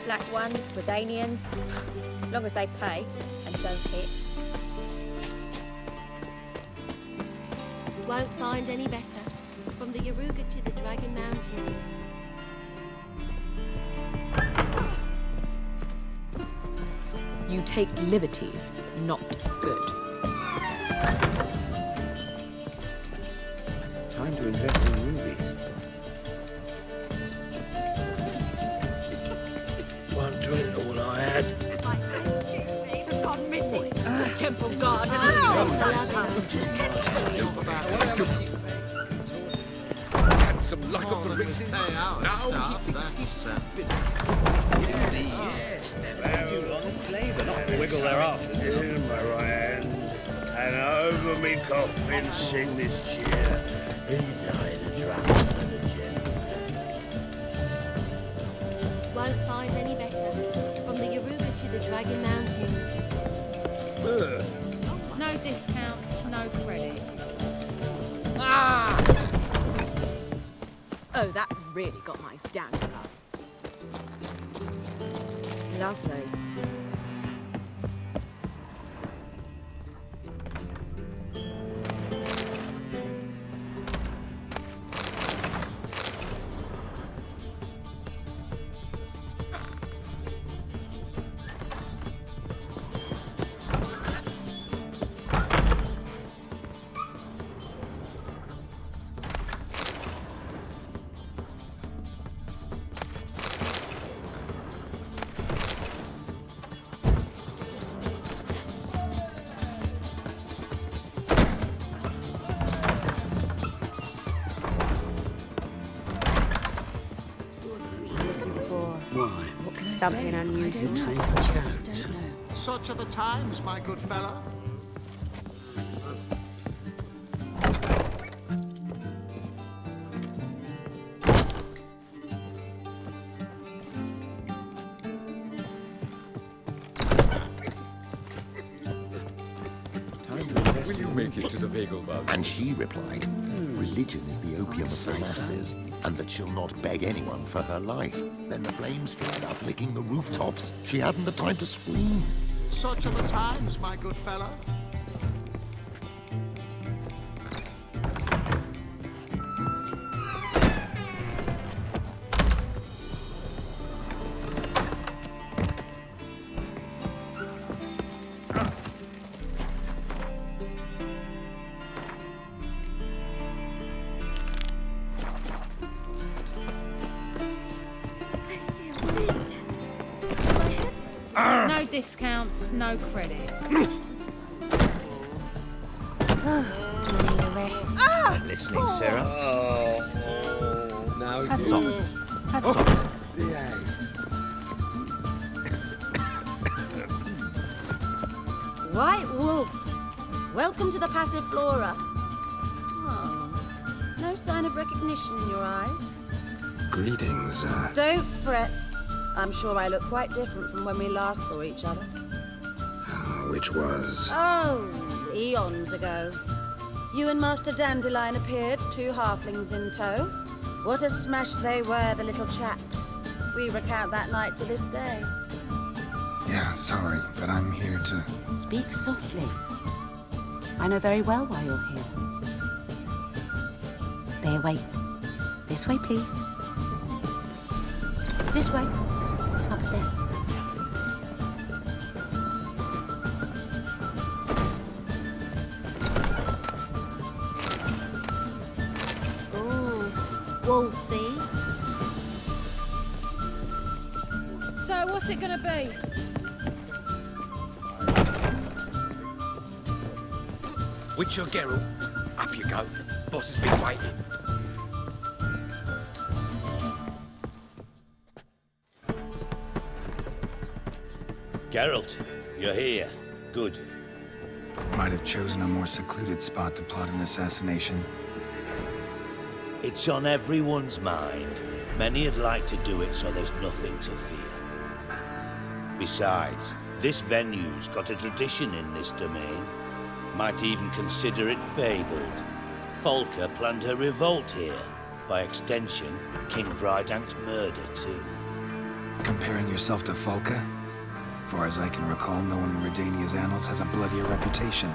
Black ones, Redanians, long as they pay and don't hit. Won't find any better. From the Yaruga to the Dragon Mountains. You take liberties, not good. Time to invest in rubies. One drink, all I had. Just gone missing. The temple guard has Had some luck on the races. Now he thinks he's Yes, never honest flavour. Not wiggle their asses. In my right hand, and over me coffin sing this cheer. He died a drunk and a gent. Won't find any better. From the Yaruga to the Dragon Mountains. no discounts, no credit. Oh, that really got my dander up. Lovely. Something unusual. Such are the times, my good fellow. Will you make it to the Vegelbug? And she replied, religion is the opium of the masses, and that she'll not beg anyone for her life. Then the flames flared up, licking the rooftops. She hadn't the time to scream. Such are the times, my good fellow. No discounts, no credit. Listening, Sarah. Now Hats you... off. Hats off. White Wolf, welcome to the Passiflora. Oh, no sign of recognition in your eyes. Greetings, Don't fret. I'm sure I look quite different from when we last saw each other. which was... Oh, eons ago. You and Master Dandelion appeared, 2 halflings in tow. What a smash they were, the little chaps. We recount that night to this day. Yeah, sorry, but I'm here to... Speak softly. I know very well why you're here. They await. This way, please. This way. Upstairs. Ooh, Wolfie. So, what's it gonna be? Witcher Geralt, up you go. Boss has been waiting. Geralt, you're here. Good. Might have chosen a more secluded spot to plot an assassination. It's on everyone's mind. Many would like to do it, so there's nothing to fear. Besides, this venue's got a tradition in this domain. Might even consider it fabled. Folka planned her revolt here. By extension, King Vrydank's murder, too. Comparing yourself to Falka? Far as I can recall, no one in Redania's annals has a bloodier reputation.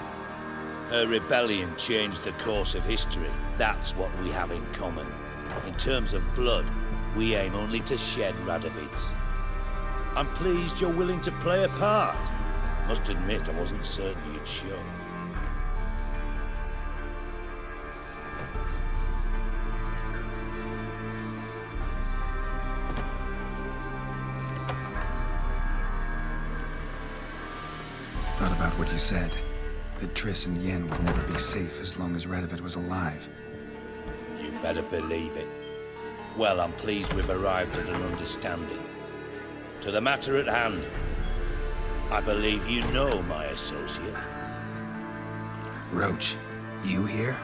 Her rebellion changed the course of history. That's what we have in common. In terms of blood, we aim only to shed Radovid's. I'm pleased you're willing to play a part. Must admit, I wasn't certain you'd show. Thought about what you said. That Triss and Yen would never be safe as long as Radovid was alive. You better believe it. Well, I'm pleased we've arrived at an understanding. To the matter at hand, I believe you know my associate. Roach, you here?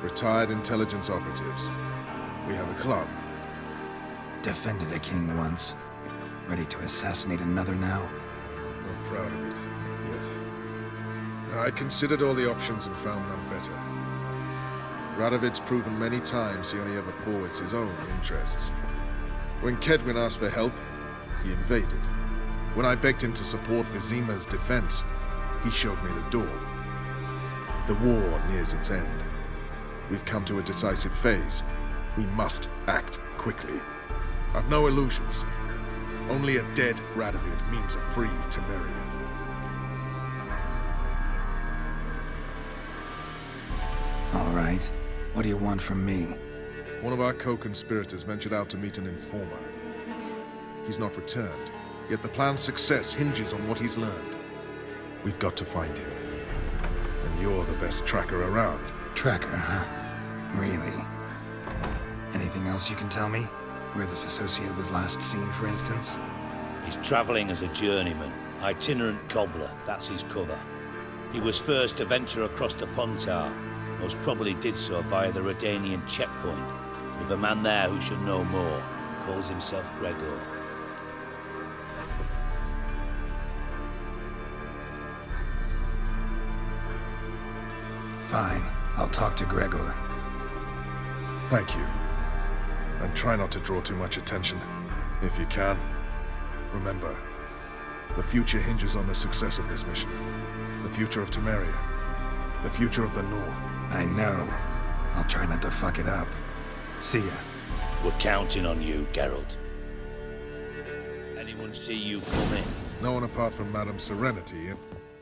Retired intelligence operatives. We have a club. Defended a king once. Ready to assassinate another now? Not proud of it, yet. I considered all the options and found none better. Radovid's proven many times he only ever forwards his own interests. When Kedwin asked for help, he invaded. When I begged him to support Vizima's defense, he showed me the door. The war nears its end. We've come to a decisive phase. We must act quickly. I've no illusions. Only a dead Radovid means a free Temeria. All right. What do you want from me? One of our co-conspirators ventured out to meet an informer. He's not returned, yet the plan's success hinges on what he's learned. We've got to find him. And you're the best tracker around. Tracker, huh? Really? Anything else you can tell me? Where this associate was last seen, for instance? He's traveling as a journeyman, itinerant cobbler, that's his cover. He was first to venture across the Pontar, most probably did so via the Redanian checkpoint, with a man there who should know more, calls himself Gregor. Fine, I'll talk to Gregor. Thank you. And try not to draw too much attention, if you can. Remember, the future hinges on the success of this mission. The future of Temeria. The future of the North. I know. I'll try not to fuck it up. See ya. We're counting on you, Geralt. Anyone see you come in? No one apart from Madame Serenity.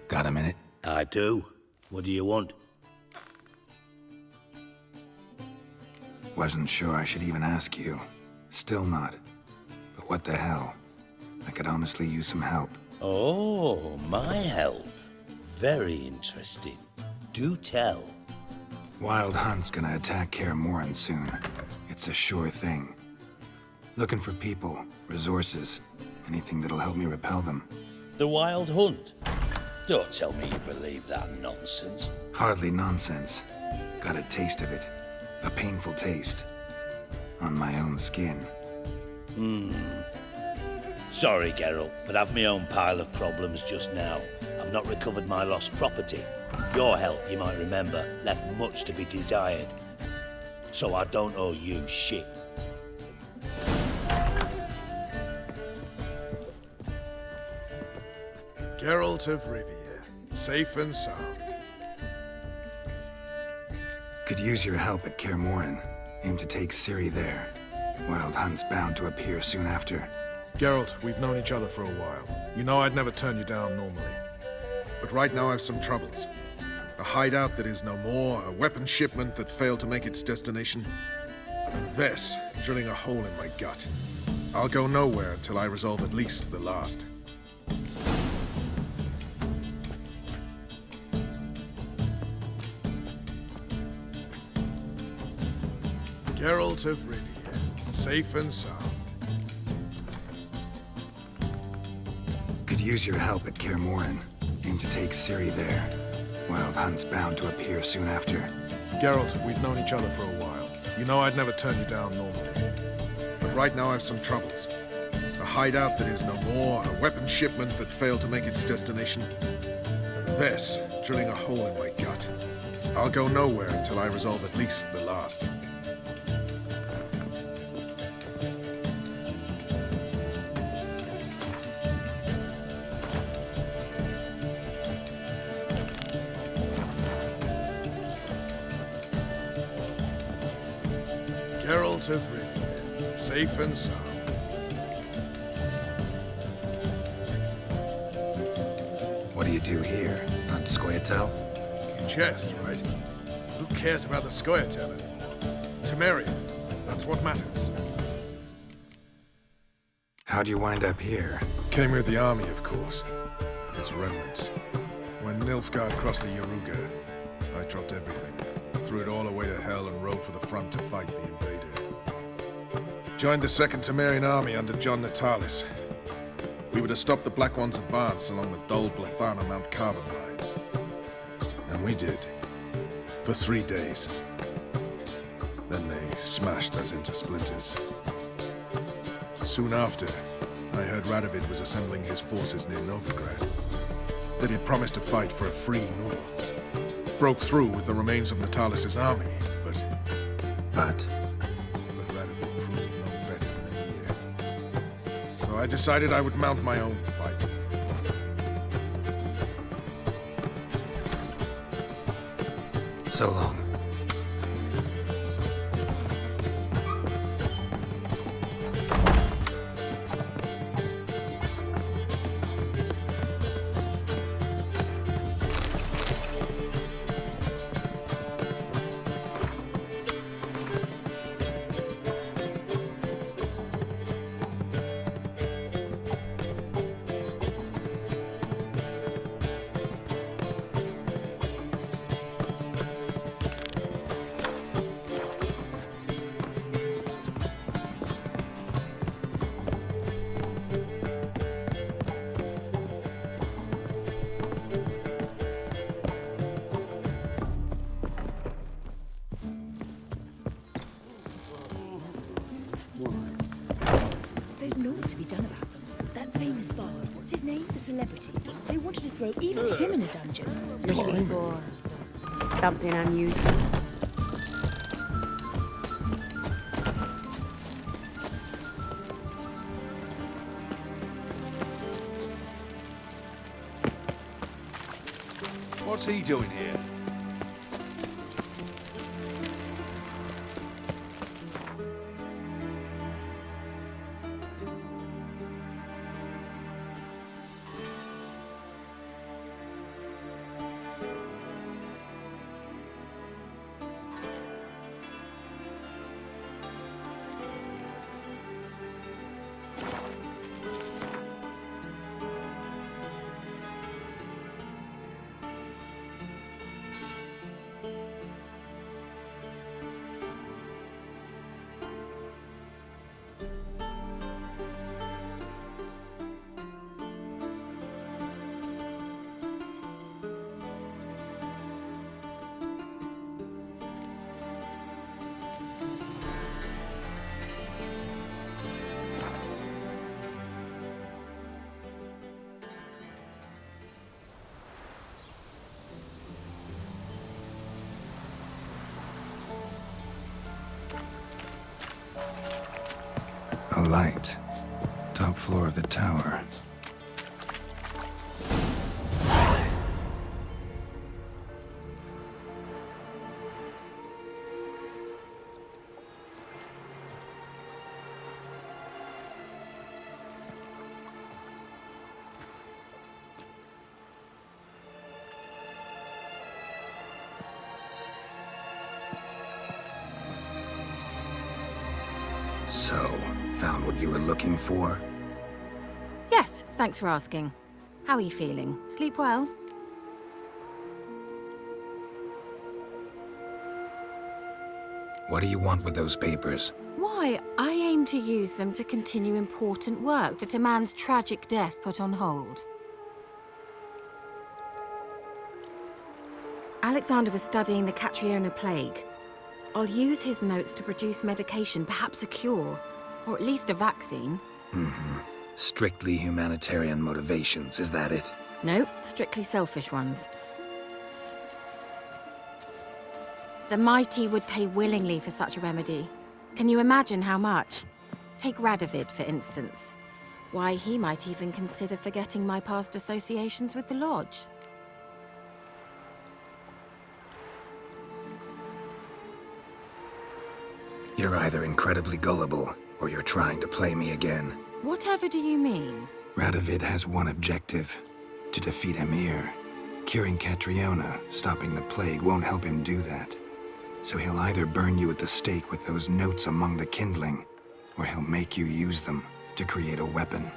Got a minute? I do. What do you want? Wasn't sure I should even ask you. Still not. But what the hell? I could honestly use some help. Oh, my help. Very interesting. Do tell. Wild Hunt's gonna attack Kaer Morhen soon. It's a sure thing. Looking for people, resources, anything that'll help me repel them. The Wild Hunt? Don't tell me you believe that nonsense. Hardly nonsense. Got a taste of it. A painful taste. On my own skin. Sorry, Geralt, but I've my own pile of problems just now. I've not recovered my lost property. Your help, you might remember, left much to be desired. So I don't owe you shit. Geralt of Rivia, safe and sound. Could use your help at Kaer Morhen. Aim to take Ciri there. Wild Hunt's bound to appear soon after. Geralt, we've known each other for a while. You know I'd never turn you down normally. But right now I've some troubles. A hideout that is no more, a weapon shipment that failed to make its destination, and Vess drilling a hole in my gut. I'll go nowhere until I resolve at least the last. Geralt of Rivia, safe and sound. Could use your help at Kaer Morhen. Aim to take Ciri there. Wild Hunt's bound to appear soon after. Geralt, we've known each other for a while. You know I'd never turn you down normally. But right now I've some troubles. A hideout that is no more, a weapon shipment that failed to make its destination, and Vess drilling a hole in my gut. I'll go nowhere until I resolve at least the last. Geralt of Rivia, safe and sound. What do you do here? On Scoia'tael? Your chest, right? Who cares about the Scoia'tael anymore? Temerian, that's what matters. How'd you wind up here? Came with the army, of course. Its remnants. When Nilfgaard crossed the Yaruga, I dropped everything. Threw it all away to hell and rode for the front to fight the invader. Joined the Second Temerian army under John Natalis. We were to stop the Black One's advance along the Dol Blathana Mount Carbon line. And we did. For 3 days. Then they smashed us into splinters. Soon after, I heard Radovid was assembling his forces near Novigrad. That he'd promised to fight for a free North. Broke through with the remains of Natalis' army, but Radovid proved no better than Emir. So I decided I would mount my own fight. So long. There's naught to be done about them. That famous bard, what's his name? The celebrity. They wanted to throw even him in a dungeon. Looking for something unusual. What's he doing here? A light. Top floor of the tower. So, found what you were looking for? Yes, thanks for asking. How are you feeling? Sleep well? What do you want with those papers? Why, I aim to use them to continue important work that a man's tragic death put on hold. Alexander was studying the Catriona plague. I'll use his notes to produce medication, perhaps a cure, or at least a vaccine. Mm-hmm. Strictly humanitarian motivations, is that it? No, strictly selfish ones. The mighty would pay willingly for such a remedy. Can you imagine how much? Take Radovid, for instance. Why, he might even consider forgetting my past associations with the Lodge. You're either incredibly gullible, or you're trying to play me again. Whatever do you mean? Radovid has one objective: to defeat Emir. Curing Catriona, stopping the plague, won't help him do that. So he'll either burn you at the stake with those notes among the kindling, or he'll make you use them to create a weapon.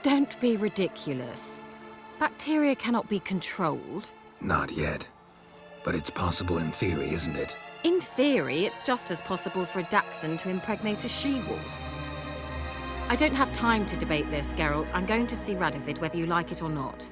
Don't be ridiculous. Bacteria cannot be controlled. Not yet. But it's possible in theory, isn't it? In theory, it's just as possible for a Dachshund to impregnate a she-wolf. I don't have time to debate this, Geralt. I'm going to see Radovid whether you like it or not.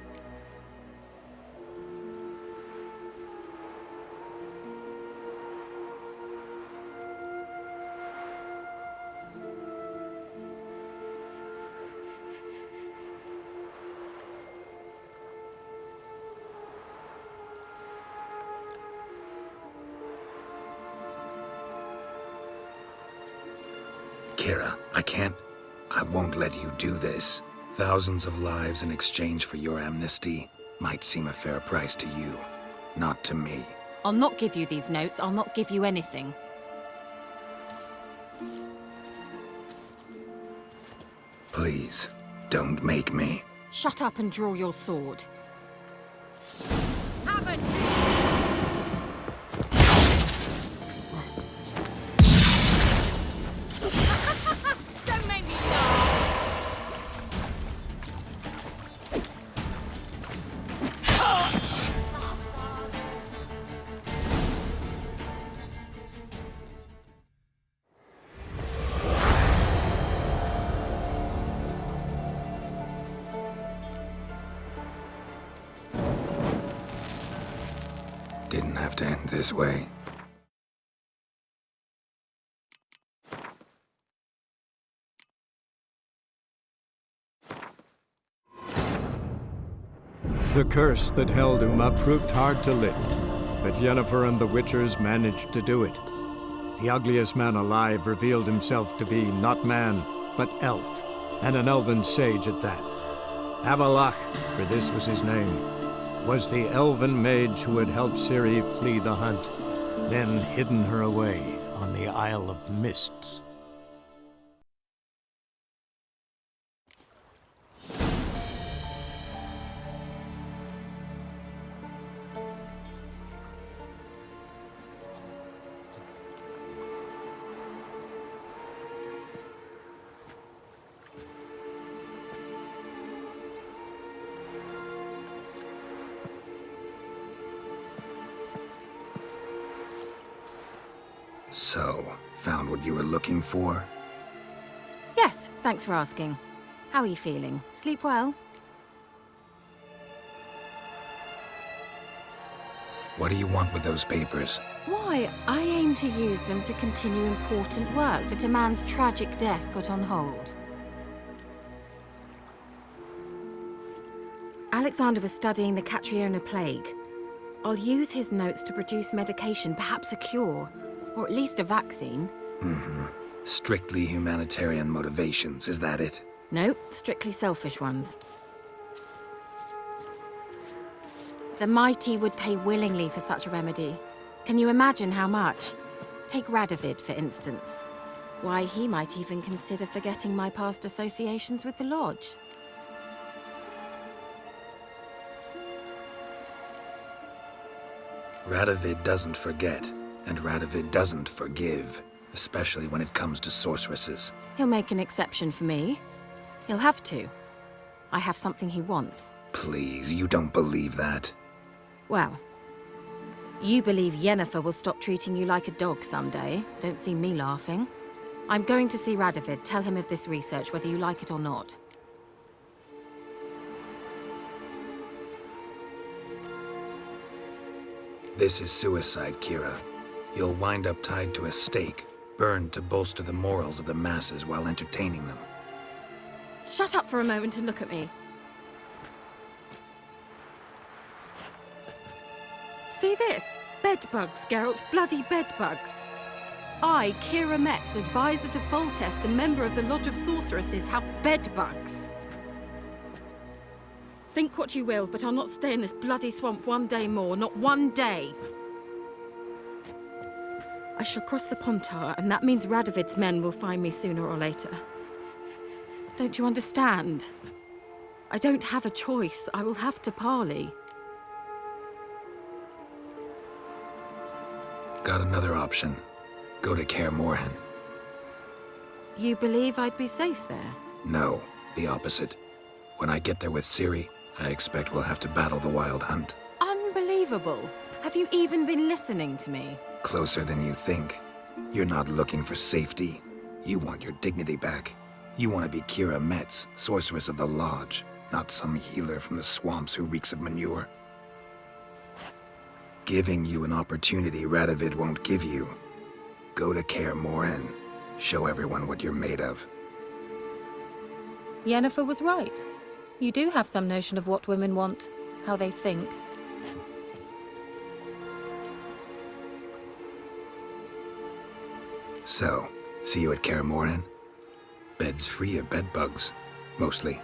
Kira, I won't let you do this. Thousands of lives in exchange for your amnesty might seem a fair price to you, not to me. I'll not give you these notes. I'll not give you anything. Please, don't make me. Shut up and draw your sword. Have it! Don't make me laugh! Didn't have to end this way. The curse that held Uma proved hard to lift, but Yennefer and the Witchers managed to do it. The ugliest man alive revealed himself to be not man, but elf, and an elven sage at that. Avalach, for this was his name, was the elven mage who had helped Ciri flee the hunt, then hidden her away on the Isle of Mists. So, found what you were looking for? Yes, thanks for asking. How are you feeling? Sleep well? What do you want with those papers? Why, I aim to use them to continue important work that a man's tragic death put on hold. Alexander was studying the Catriona plague. I'll use his notes to produce medication, perhaps a cure, or at least a vaccine. Strictly humanitarian motivations, is that it? No, strictly selfish ones. The mighty would pay willingly for such a remedy. Can you imagine how much? Take Radovid, for instance. Why, he might even consider forgetting my past associations with the Lodge. Radovid doesn't forget, and Radovid doesn't forgive, especially when it comes to sorceresses. He'll make an exception for me. He'll have to. I have something he wants. Please, you don't believe that. Well, you believe Yennefer will stop treating you like a dog someday. Don't see me laughing. I'm going to see Radovid. Tell him of this research, whether you like it or not. This is suicide, Kira. You'll wind up tied to a stake, burned to bolster the morals of the masses while entertaining them. Shut up for a moment and look at me. See this? Bedbugs, Geralt. Bloody bedbugs. I, Kira Metz, advisor to Foltest and member of the Lodge of Sorceresses, have bedbugs. Think what you will, but I'll not stay in this bloody swamp one day more. Not one day. I shall cross the Pontar, and that means Radovid's men will find me sooner or later. Don't you understand? I don't have a choice. I will have to parley. Got another option. Go to Kaer Morhen. You believe I'd be safe there? No, the opposite. When I get there with Ciri, I expect we'll have to battle the Wild Hunt. Unbelievable. Have you even been listening to me? Closer than you think. You're not looking for safety. You want your dignity back. You want to be Kira Metz, sorceress of the Lodge, not some healer from the swamps who reeks of manure. Giving you an opportunity Radovid won't give you. Go to Kaer Morhen. Show everyone what you're made of. Yennefer was right. You do have some notion of what women want, how they think. So, see you at Kaer Morhen? Beds free of bedbugs, mostly.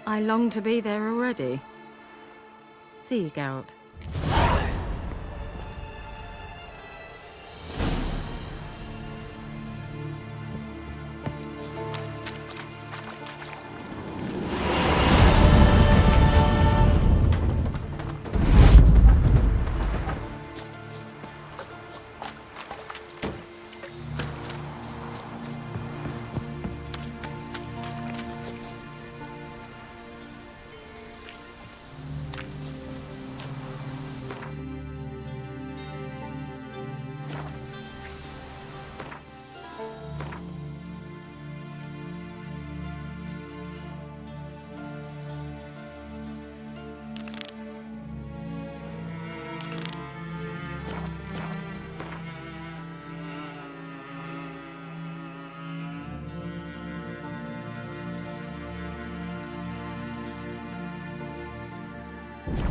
I long to be there already. See you, Geralt.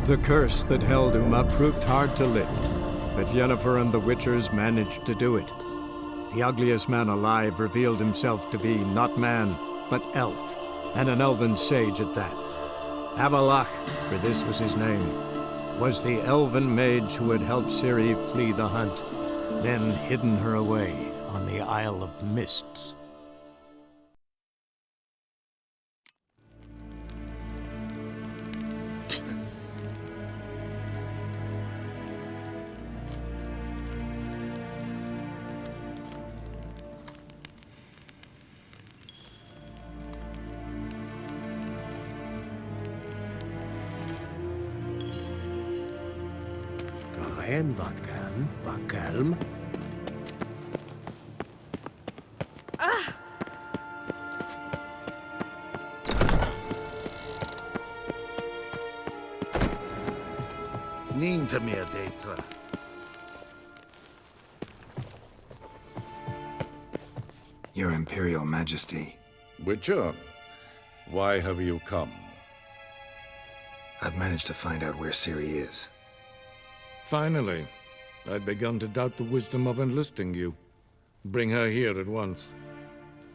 The curse that held Uma proved hard to lift, but Yennefer and the Witchers managed to do it. The ugliest man alive revealed himself to be not man, but elf, and an elven sage at that. Avalach, for this was his name, was the elven mage who had helped Ciri flee the hunt, then hidden her away on the Isle of Mists. En wat kan, Bakelm? Niet meer data. Your Imperial Majesty. Witcher, why have you come? I've managed to find out where Ciri is. Finally. I'd begun to doubt the wisdom of enlisting you. Bring her here at once.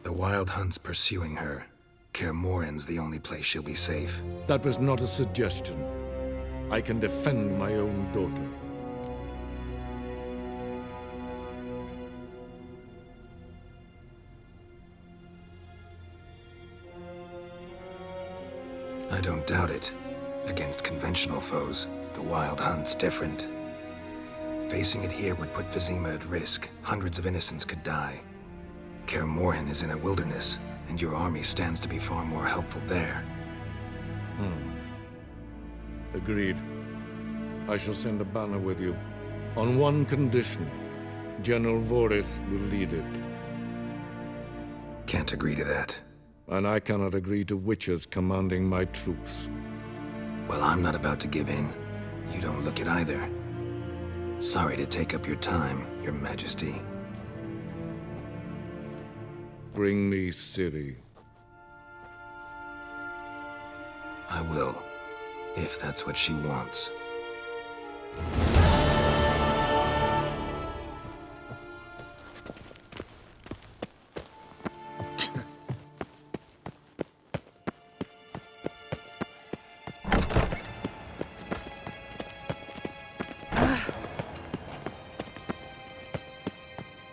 The Wild Hunt's pursuing her. Kaer Morhen's the only place she'll be safe. That was not a suggestion. I can defend my own daughter. I don't doubt it. Against conventional foes, the Wild Hunt's different. Facing it here would put Vizima at risk. Hundreds of innocents could die. Kaer Morhen is in a wilderness, and your army stands to be far more helpful there. Agreed. I shall send a banner with you. On one condition. General Voris will lead it. Can't agree to that. And I cannot agree to Witchers commanding my troops. Well, I'm not about to give in. You don't look it either. Sorry to take up your time, Your Majesty. Bring me Ciri. I will, if that's what she wants.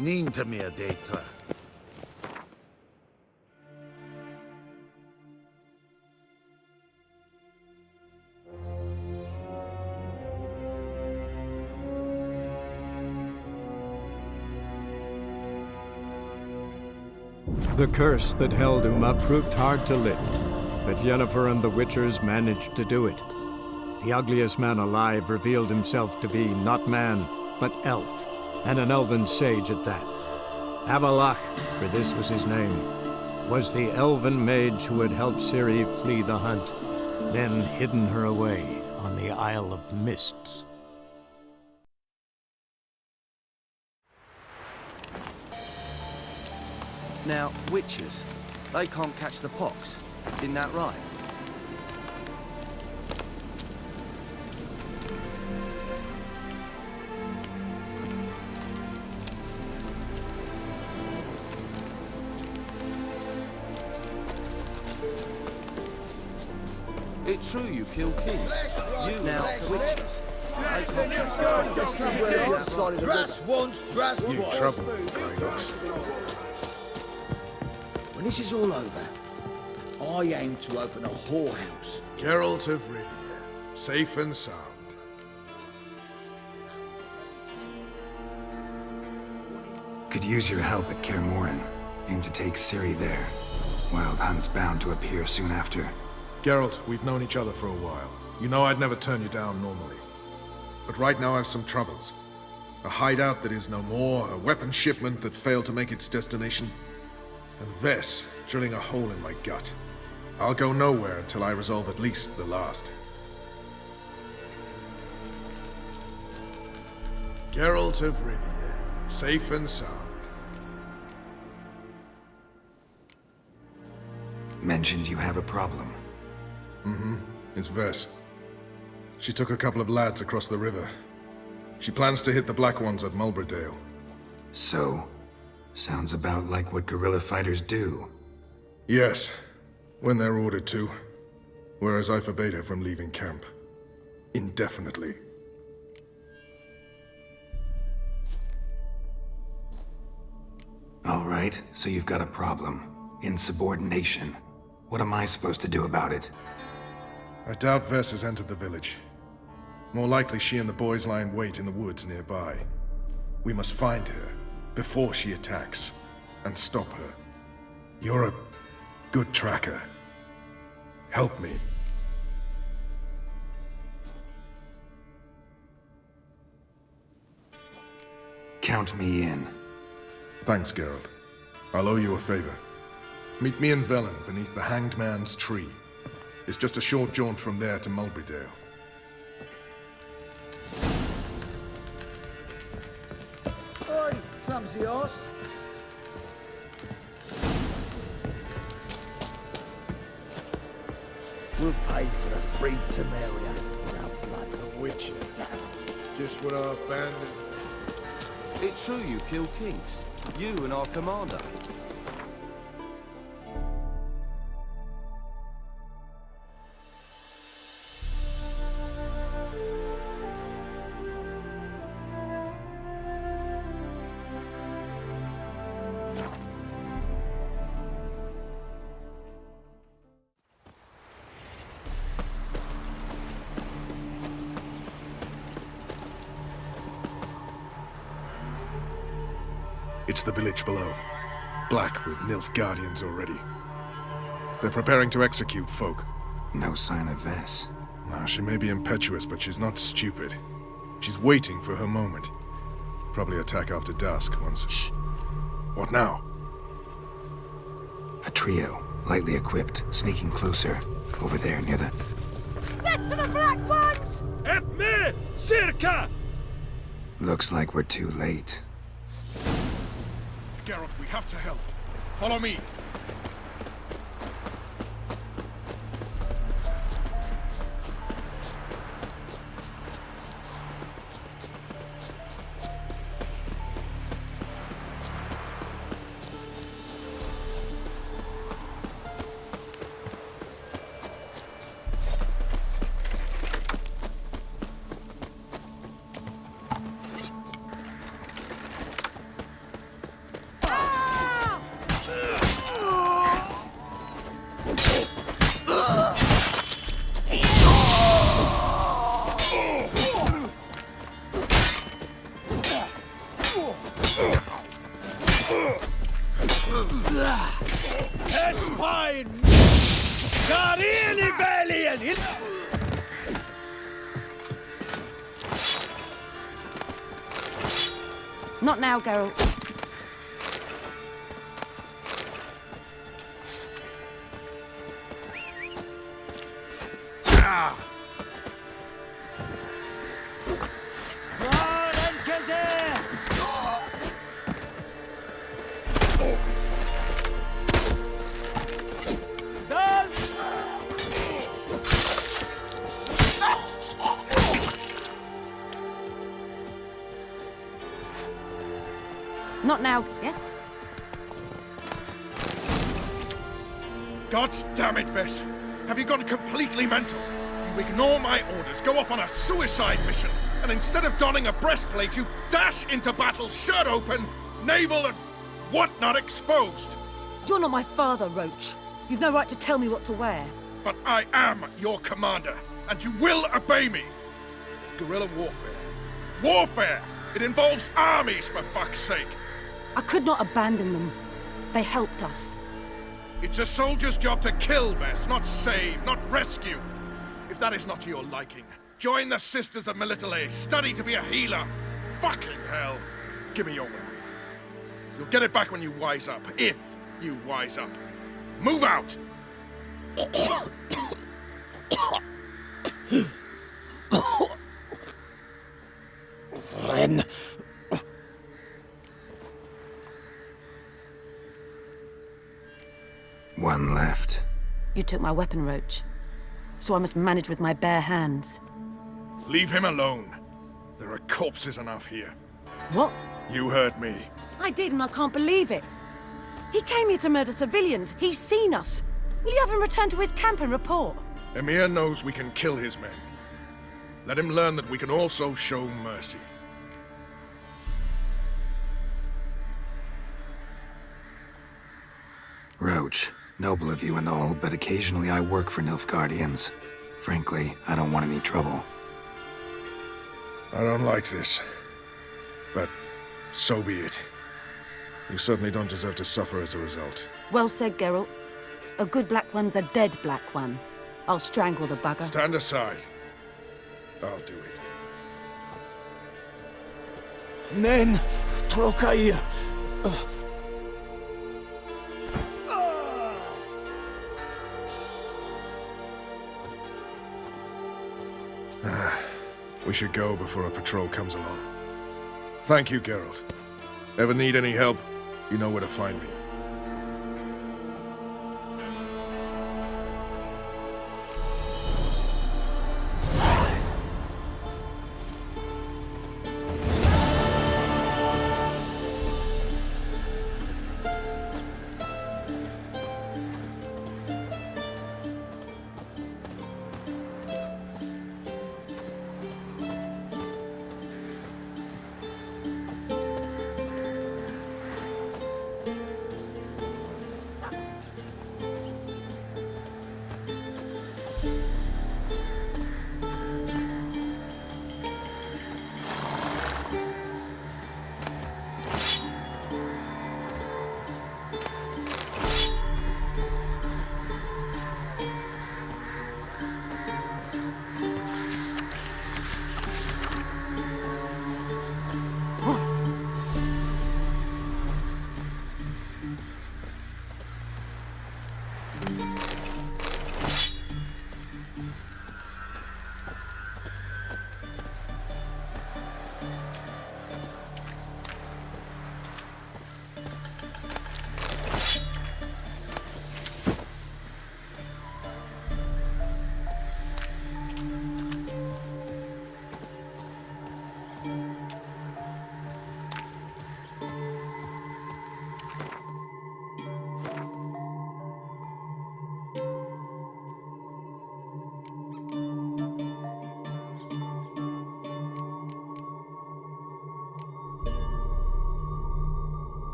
Ninta mia detra. The curse that held Uma proved hard to lift, but Yennefer and the Witchers managed to do it. The ugliest man alive revealed himself to be not man, but elf, and an elven sage at that. Avalach, for this was his name, was the elven mage who had helped Ciri flee the hunt, then hidden her away on the Isle of Mists. Now, witches, they can't catch the pox. Isn't that right? It's true you kill kings. You now, witches. They can't catch the pox. Thrust once, thrust twice. You in trouble, Grynox. When this is all over, I aim to open a whorehouse. Geralt of Rivia, safe and sound. Could use your help at Kaer Morhen. Aim to take Ciri there. Wild Hunt's bound to appear soon after. Geralt, we've known each other for a while. You know I'd never turn you down normally. But right now I've some troubles. A hideout that is no more, a weapon shipment that failed to make its destination, and Ves drilling a hole in my gut. I'll go nowhere until I resolve at least the last. Geralt of Rivia, safe and sound. Mentioned you have a problem. Mm-hmm. It's Ves. She took a couple of lads across the river. She plans to hit the Black Ones at Mulberdale. So, sounds about like what guerrilla fighters do. Yes, when they're ordered to. Whereas I forbade her from leaving camp. Indefinitely. All right, so you've got a problem. Insubordination. What am I supposed to do about it? I doubt Ves has entered the village. More likely she and the boys lie in wait in the woods nearby. We must find her before she attacks and stop her. You're a good tracker. Help me. Count me in. Thanks, Geralt. I'll owe you a favor. Meet me in Velen beneath the Hanged Man's tree. It's just a short jaunt from there to Mulberdale. Oi, clumsy horse. We'll pay for the free Temeria with our blood. The Witcher. Just what our band... It's true you kill kings. You and our commander. It's the village below. Black with Nilfgaardians already. They're preparing to execute folk. No sign of Ves. No, she may be impetuous, but she's not stupid. She's waiting for her moment. Probably attack after dusk once... Shh! What now? A trio, lightly equipped, sneaking closer. Over there, near the... Death to the Black Ones! Help me! Circa! Looks like we're too late. Geralt, we have to help. Follow me. It's fine! Guardian Rebellion! Not now, Geralt. Not now, yes? God damn it, Vess. Have you gone completely mental? You ignore my orders, go off on a suicide mission, and instead of donning a breastplate, you dash into battle, shirt open, navel and whatnot exposed. You're not my father, Roach. You've no right to tell me what to wear. But I am your commander, and you will obey me. Guerrilla warfare. Warfare! It involves armies, for fuck's sake. I could not abandon them. They helped us. It's a soldier's job to kill, Vess, not save, not rescue. If that is not to your liking, join the Sisters of Melitele, study to be a healer. Fucking hell. Give me your weapon. You'll get it back when you wise up, if you wise up. Move out! Ren. One left. You took my weapon, Roach. So I must manage with my bare hands. Leave him alone. There are corpses enough here. What? You heard me. I did, and I can't believe it. He came here to murder civilians. He's seen us. Will you have him return to his camp and report? Emir knows we can kill his men. Let him learn that we can also show mercy. Roach, noble of you and all, but occasionally I work for Nilfgaardians. Frankly, I don't want any trouble. I don't like this. But so be it. You certainly don't deserve to suffer as a result. Well said, Geralt. A good black one's a dead black one. I'll strangle the bugger. Stand aside. I'll do it. Nen, Trokair. We should go before a patrol comes along. Thank you, Geralt. Ever need any help, you know where to find me.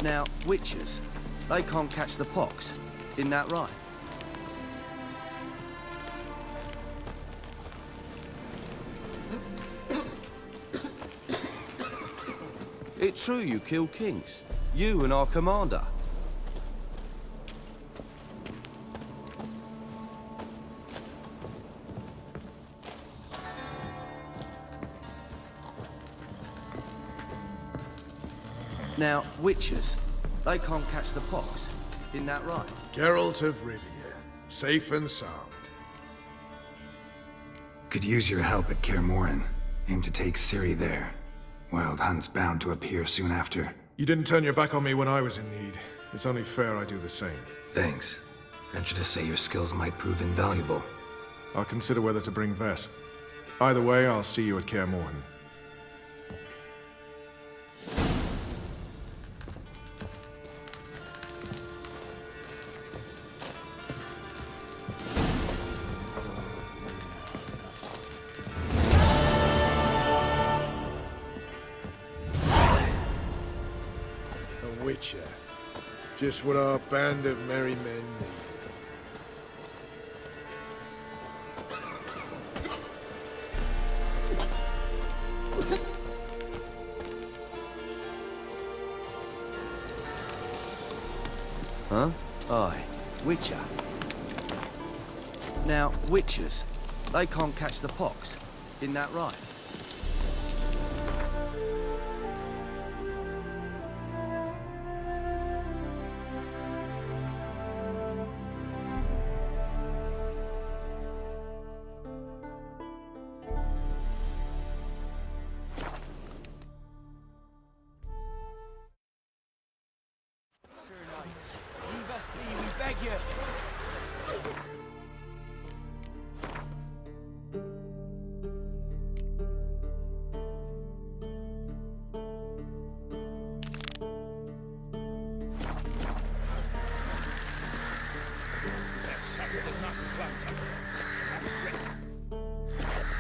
Now, witches, they can't catch the pox. Isn't that right? It's true you kill kings. You and our commander. Now, witches, they can't catch the pox. Isn't that right? Geralt of Rivia, safe and sound. Could use your help at Kaer Morhen. Aim to take Ciri there. Wild Hunt's bound to appear soon after. You didn't turn your back on me when I was in need. It's only fair I do the same. Thanks. Venture to say your skills might prove invaluable. I'll consider whether to bring Vess. Either way, I'll see you at Kaer Morhen. Witcher. Just what our band of merry men needed. Huh? Aye. Witcher. Now, witches, they can't catch the pox. Isn't that right?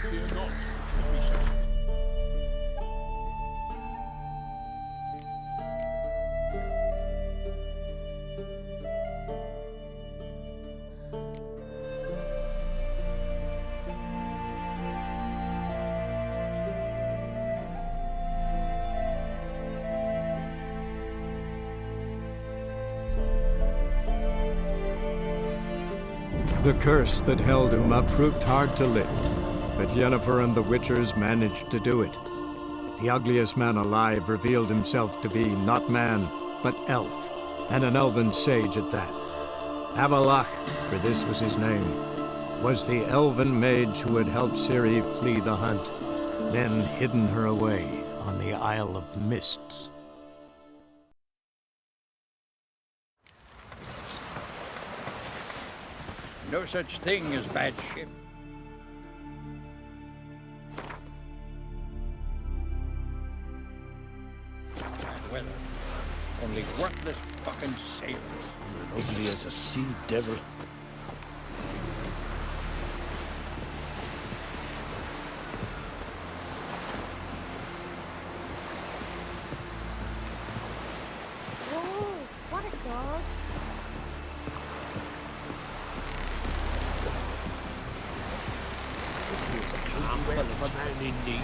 Fear not, we shall speak. The curse that held Uma proved hard to lift, but Yennefer and the Witchers managed to do it. The ugliest man alive revealed himself to be not man, but elf, and an elven sage at that. Avallac'h, for this was his name, was the elven mage who had helped Ciri flee the hunt, then hidden her away on the Isle of Mists. No such thing as bad ship. Bad weather. Only worthless fucking sailors. You're ugly as a sea devil. Oh, what a sword. Here's a camp of a man in need.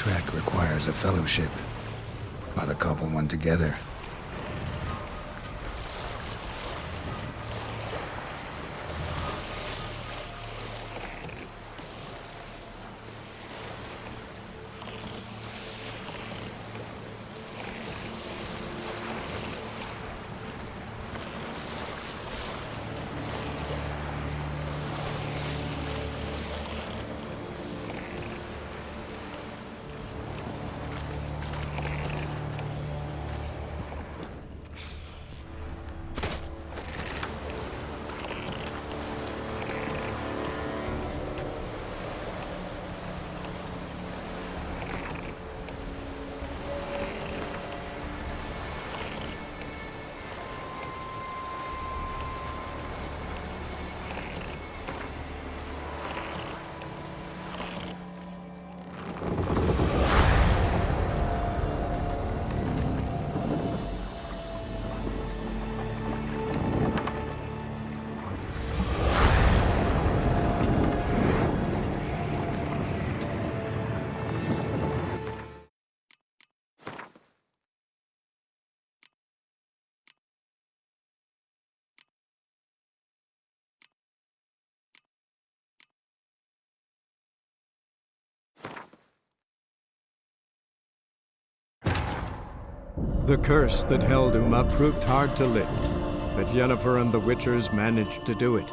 trek requires a fellowship. Ought to cobble one together. The curse that held Uma proved hard to lift, but Yennefer and the Witchers managed to do it.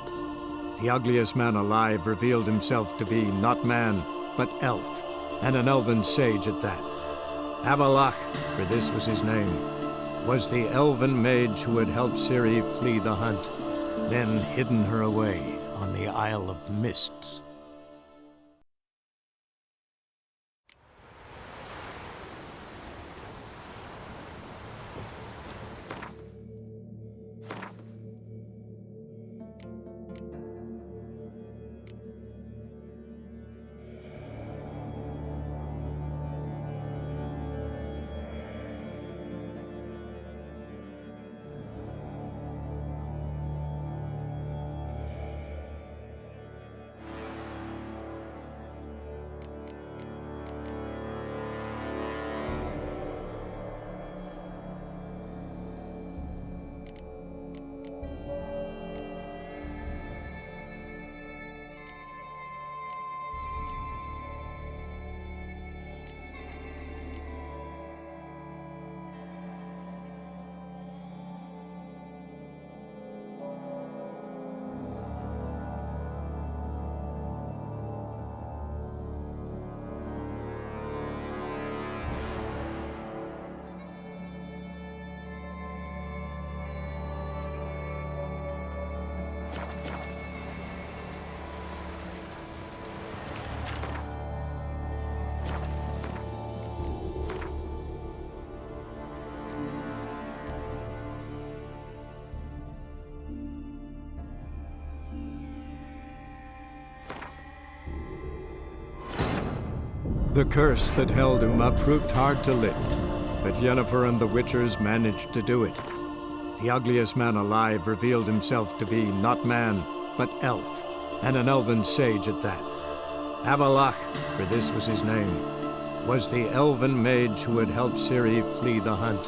The ugliest man alive revealed himself to be not man, but elf, and an elven sage at that. Avalach, for this was his name, was the elven mage who had helped Ciri flee the hunt, then hidden her away on the Isle of Mists. The curse that held Uma proved hard to lift, but Yennefer and the Witchers managed to do it. The ugliest man alive revealed himself to be not man, but elf, and an elven sage at that. Avalach, for this was his name, was the elven mage who had helped Ciri flee the hunt,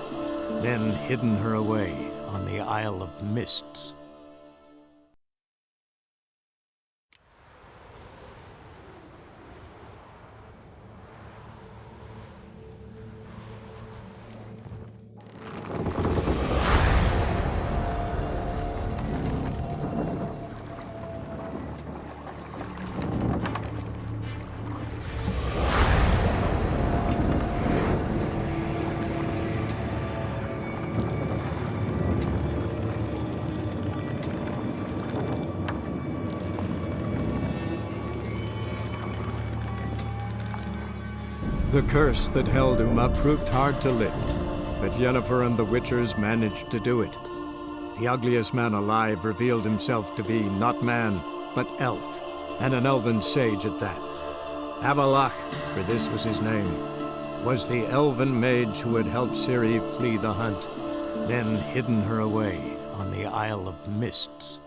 then hidden her away on the Isle of Mists. The curse that held Uma proved hard to lift, but Yennefer and the Witchers managed to do it. The ugliest man alive revealed himself to be not man, but elf, and an elven sage at that. Avalach, for this was his name, was the elven mage who had helped Ciri flee the hunt, then hidden her away on the Isle of Mists.